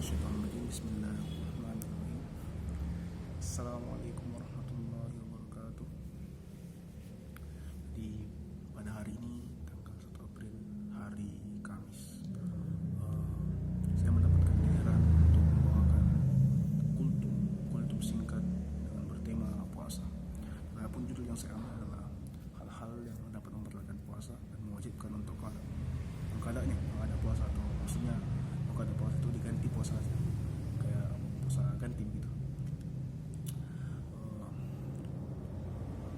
minasyaitonirrajim. Bismillahirrahmanirrahim. Assalamualaikum warahmatullahi wabarakatuh. Jadi pada hari ini tanggal 1 April, hari Kamis, saya mendapatkan giliran untuk membawakan kultum singkat dengan bertema puasa. Adapun judul yang saya ambil adalah hal-hal yang dapat membatalkan puasa dan mewajibkan untuk mengkadanya mengada puasa, atau maksudnya mengkada puasa itu diganti puasa aja, kayak puasa ganti gitu.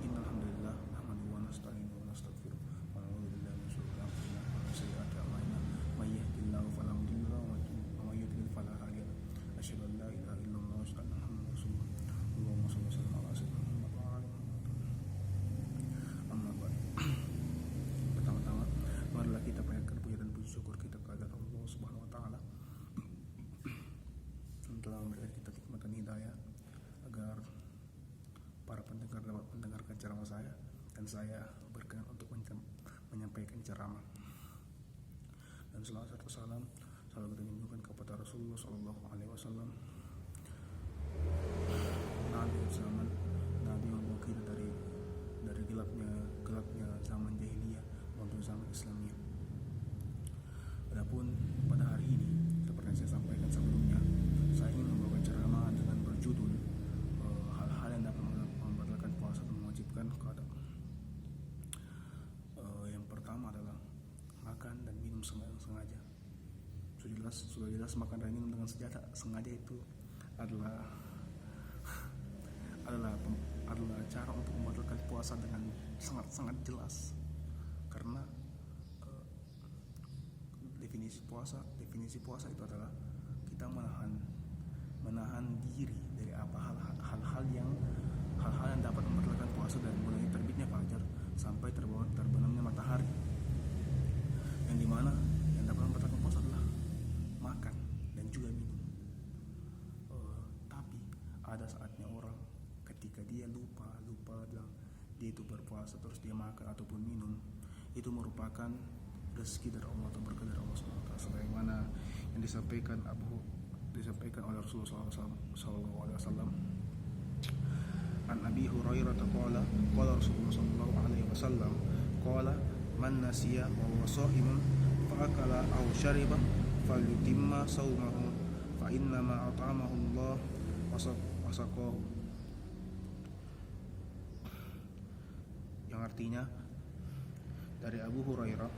Innalhamdulillah nahmaduhu wa nasta'inuhu wa nastaghfiruh wa na'udzu billahi min shururi anfusina wa min sayyiati a'malina may yahdihillahu fala mudilla lahu wa may yudlil fala hadiya lahu. Asyhadu an la ilaha illallah wa asyhadu anna Muhammadar rasulullah. Allahumma shalli wa sallim ala sayyidina Muhammad wa ala alihi amma ba'd. Pertama-tama, marilah kita panjatkan puja dan puji syukur kita kepada Allah Subhanahu wa taala yang telah memberikan kita nikmatan hidayah agar para pendengar dapat mendengarkan ceramah saya, dan saya berkenan untuk menyampaikan ceramah. Dan selawat serta salam selalu kita junjungkan kepada Rasulullah Shallallahu Alaihi Wasallam, Nabi zaman, Nabi yang membawa kita dari gelapnya zaman jahiliyah menuju zaman Islamiyah. Adapun pada hari ini, seperti yang saya sampaikan sebelumnya, saya ingin membawakan ceramah dengan berjudul hal-hal yang dapat membatalkan puasa dan mewajibkan qada. Yang pertama adalah makan dan minum sengaja. Sudah jelas makan dan minum dengan sengaja itu adalah cara untuk membatalkan puasa dengan sangat jelas, karena definisi puasa itu adalah kita menahan diri dari hal-hal yang dapat membatalkan puasa, dari mulai terbitnya fajar sampai terbenamnya matahari, yang dimana yang dapat membatalkan puasa adalah makan dan juga minum. Tapi ada saatnya orang ketika dia lupa dia itu berpuasa terus dia makan ataupun minum, itu merupakan rezeki dari Allah atau berkah dari Allah SWT, sebagaimana yang disampaikan oleh Rasulullah SAW. An Abi Hurairah qala Rasulullah SAW qala man nasiya wa huwa sha'imun fa akala aw shariba falyutimma shaumahu fa innama at'amahu Allah wa saqahu. Yang artinya, dari Abu Hurairah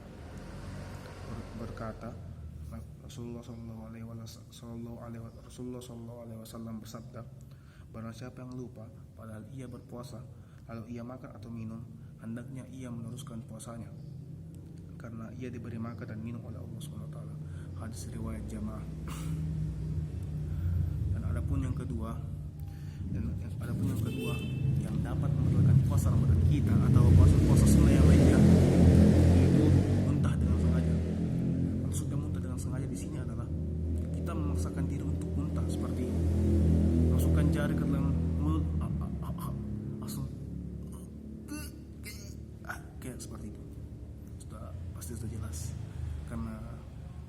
berkata, Rasulullah Sallallahu Alaihi Wasallam bersabda, barang siapa yang lupa padahal ia berpuasa, lalu ia makan atau minum, hendaknya ia meneruskan puasanya, karena ia diberi makan dan minum oleh Allah SWT. Hadis riwayat Jamaah. Dan adapun yang kedua yang dapat membatalkan puasa Ramadan kita atau puasa sunnah yang lainnya, yaitu muntah dengan sengaja. Maksudnya muntah dengan sengaja di sini adalah kita memaksakan diri untuk muntah, seperti masukkan jari ke dalam mulut, langsung kayak seperti itu. Pasti sudah jelas, karena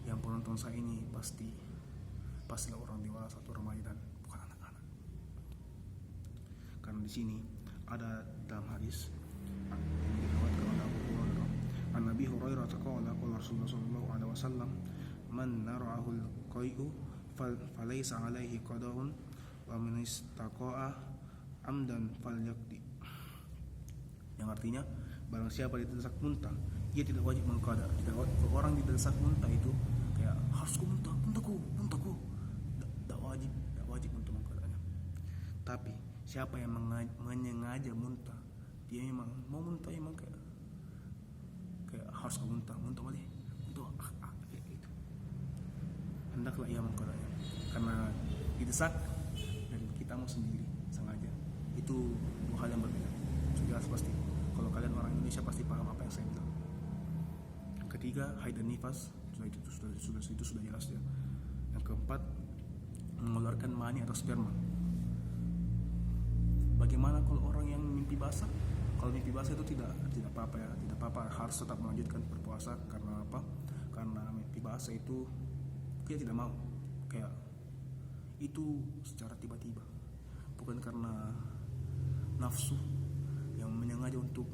yang penonton saya ini pastilah orang dewasa atau remaja dan bukan anak-anak. Karena di sini ada dalam hadis yang diriwayatkan oleh Abu Hurairah, an Nabi Hurairah qala Rasulullah sallallahu alaihi wasallam, man nara'ahu al-qai'u falaysa alaihi qada'un wa man istaqa'a amdan falyaqdi. Yang artinya, barang siapa didesak muntah, ia tidak wajib mengqada. Orang didesak muntah itu kayak harus muntahku, tidak wajib untuk mengqadanya. Tapi siapa yang menyengaja muntah, dia memang mau muntah, memang kayak harus muntah boleh, kayak gitu, hendaklah ia mengqadanya, karena didesak dan kita mau sendiri sengaja, itu dua hal yang berbeda. Jelas pasti, kalau kalian orang Indonesia pasti paham apa yang saya bilang. Yang ketiga, haid dan nifas, itu sudah jelas ya. Yang keempat, mengeluarkan mani atau sperma. Bagaimana kalau orang yang mimpi basah? Kalau mimpi basah itu tidak apa-apa ya, tidak apa-apa, harus tetap melanjutkan berpuasa. Karena apa? Karena mimpi basah itu dia tidak mau, kayak itu secara tiba-tiba, bukan karena nafsu yang menyengaja untuk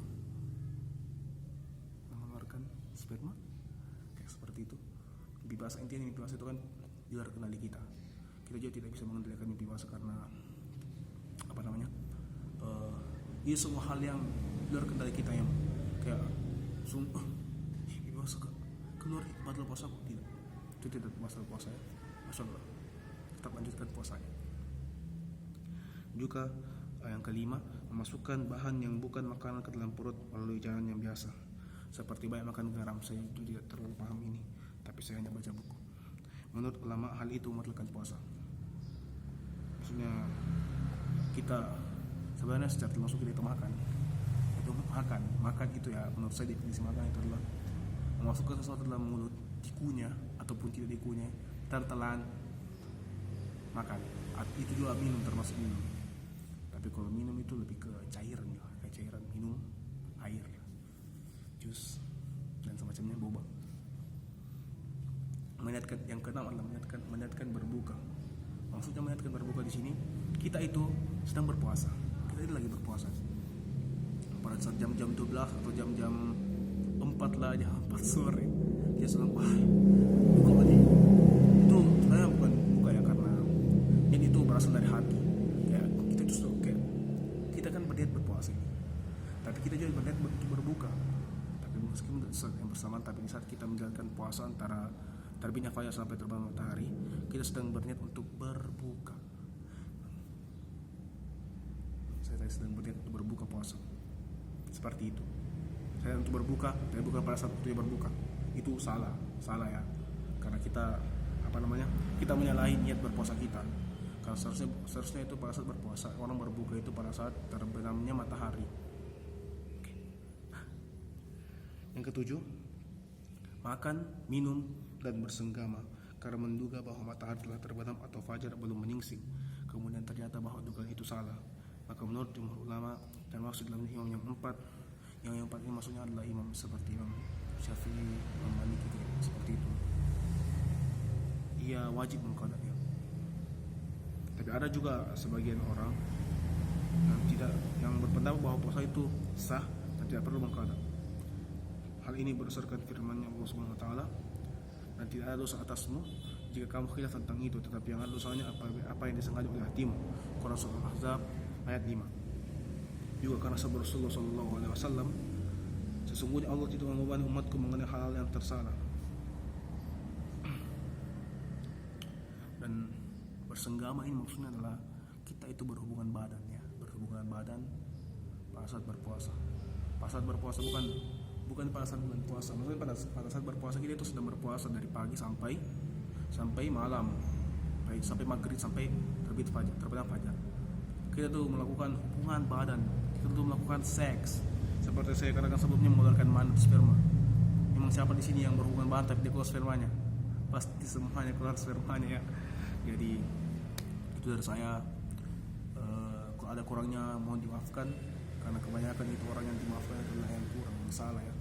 mengeluarkan sperma kayak seperti itu. Mimpi basah, intinya mimpi basah itu kan di luar kendali kita. Kita juga tidak bisa mengendalikan mimpi basah karena apa namanya, ini semua hal yang di luar kendali kita yang kayak mimpi basah keluar batal puasa kok, tidak, itu tidak masalah puasa ya. Masalah tetap lanjutkan puasanya. Juga yang kelima, memasukkan bahan yang bukan makanan ke dalam perut melalui jalan yang biasa, seperti banyak makan garam. Saya itu tidak terlalu paham ini, tapi saya hanya baca buku. Menurut ulama hal itu membatalkan puasa. Maksudnya kita sebenarnya secara langsung kita itu makan itu ya, menurut saya definisi makan itu adalah memasukkan sesuatu dalam mulut, dikunyah ataupun tidak dikunyah, tertelan makan. Itu juga minum, termasuk minum. Tapi kalau minum itu lebih ke cairan ya, kayak cairan, minum air, jus dan semacamnya, boba. Meniatkan, yang keenam adalah meniatkan berbuka. Maksudnya meniatkan berbuka di sini, kita itu sedang berpuasa, kita itu lagi berpuasa. Pada saat jam-jam 12 atau jam-jam 4 lah, jam 4 sore, dia sedang buka nih. Itu sebenarnya bukan buka ya, karena ini itu berasal dari hati. Kayak kita justru kayak kita kan berniat berpuasa, tapi kita juga berniat untuk berbuka. Tapi meskipun saat yang bersamaan, tapi saat kita menjalankan puasa antara terbitnya fajar sampai terbang matahari, kita sedang berniat untuk berbuka. Saya sedang berniat untuk berbuka puasa. Seperti itu. Saya untuk berbuka, tapi bukan pada saat waktunya berbuka. Itu salah ya. Karena kita kita menyalahi niat berpuasa kita. Karena seharusnya itu pada saat berpuasa, orang berbuka itu pada saat terbenamnya matahari. Yang ketujuh, makan, minum, dan bersenggama karena menduga bahwa matahari telah terbenam atau fajar belum menyingsing, kemudian ternyata bahwa dugaan itu salah. Maka menurut jumhur ulama, dan maksud dalam imam yang empat ini maksudnya adalah imam seperti Imam Syafi'i, Imam Maliki, seperti itu. Ia wajib mengqadanya. Tapi ada juga sebagian orang yang berpendapat bahwa puasa itu sah dan tidak perlu mengqada. Hal ini berdasarkan firman-Nya Allah Subhanahu wa taala, dan tidak ada dosa atasmu jika kamu khilaf tentang itu, tetapi yang ada dosanya apa yang disengaja oleh hatimu. Quran surah Al-Ahzab ayat 5. Juga karena sabda Rasulullah SAW, sesungguhnya Allah tidak membebani umatku mengenai hal yang tersalah. Dan bersenggama ini maksudnya adalah kita itu berhubungan badan ya, pada saat berpuasa. Pada saat berpuasa bukan pada saat bulan puasa. Maksudnya pada saat berpuasa kita itu sedang berpuasa dari pagi sampai malam, sampai maghrib, sampai terbenam fajar. Kita tuh melakukan hubungan badan, kita tuh melakukan seks. Seperti saya katakan sebelumnya, mengeluarkan manut sperma. Memang siapa di sini yang berhubungan badan tapi dia keluar spermanya? Pasti semuanya keluar spermanya ya. Jadi itu dari saya. Kalau ada kurangnya mohon dimaafkan, karena kebanyakan itu orang yang dimaafkan adalah yang kurang, yang salah ya,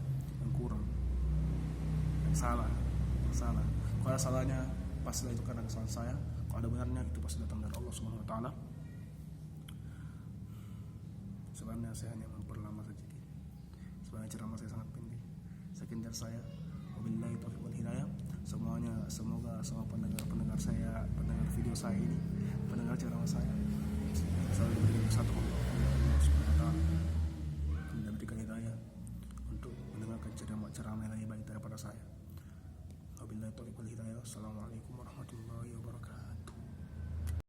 yang salah. Kalau ada salahnya pastilah itu karena kesalahan saya. Kalau ada benarnya itu pasti datang dari Allah Subhanahu wa taala. Sebenarnya saya hanya memperlama saja. Sebenarnya ceramah saya sangat pendek. Sekian dari saya. Wabillahi taufiq wal hidayah. Semoga semua pendengar saya, pendengar video saya ini, pendengar ceramah saya selalu diberikan satu Allah Subhanahu wa taala, dan berikan hidayah untuk mendengarkan ceramah yang lebih baik daripada saya. Wabillahi taufiq wal hidayah. Assalamualaikum warahmatullahi wabarakatuh.